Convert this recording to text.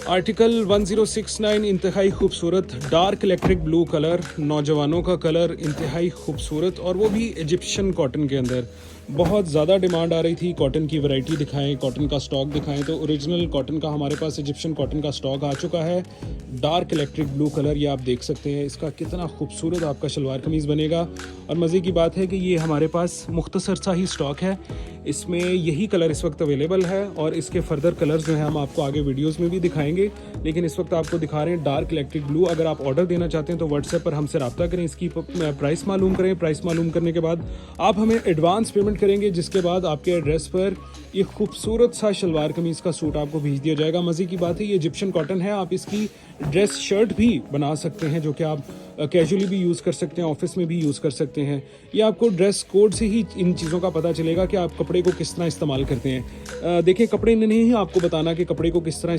Article 1069 इंतहाई खूबसूरत dark electric blue colour, नौजवानों का कलर, इंतहाई खूबसूरत, और वो भी इजिप्शियन कॉटन के अंदर। बहुत ज़्यादा डिमांड आ रही थी कॉटन की वैरायटी दिखाएं, कॉटन का स्टॉक दिखाएं, तो ओरिजिनल कॉटन का हमारे पास इजिप्शियन कॉटन का स्टॉक आ चुका है। डार्क इलेक्ट्रिक ब्लू कलर, ये आप देख सकते हैं, इसका कितना खूबसूरत आपका शलवार कमीज़ बनेगा। और मज़े की बात है कि ये हमारे पास मुख्तसर सा ही स्टॉक है, इसमें यही कलर इस वक्त अवेलेबल है, और इसके फर्दर कलर्स जो हैं हम आपको आगे वीडियोस में भी दिखाएंगे, लेकिन इस वक्त आपको दिखा रहे हैं डार्क इलेक्ट्रिक ब्लू। अगर आप ऑर्डर देना चाहते हैं तो व्हाट्सएप पर हमसे रब्ता करें, इसकी प्राइस मालूम करें। प्राइस मालूम करने के बाद आप हमें एडवांस पेमेंट करेंगे, जिसके बाद आपके एड्रेस पर ये खूबसूरत सा शलवार कमीज़ का सूट आपको भेज दिया जाएगा। मज़े की बात है ये इजिप्शियन कॉटन है, आप इसकी ड्रेस शर्ट भी बना सकते हैं, जो कि आप कैजुअली भी यूज़ कर सकते हैं, ऑफिस में भी यूज़ कर सकते हैं। ये आपको ड्रेस कोड से ही इन चीज़ों का पता चलेगा कि आप कपड़े को किस तरह इस्तेमाल करते हैं। देखिए, कपड़े ने नहीं आपको बताना कि कपड़े को किस तरह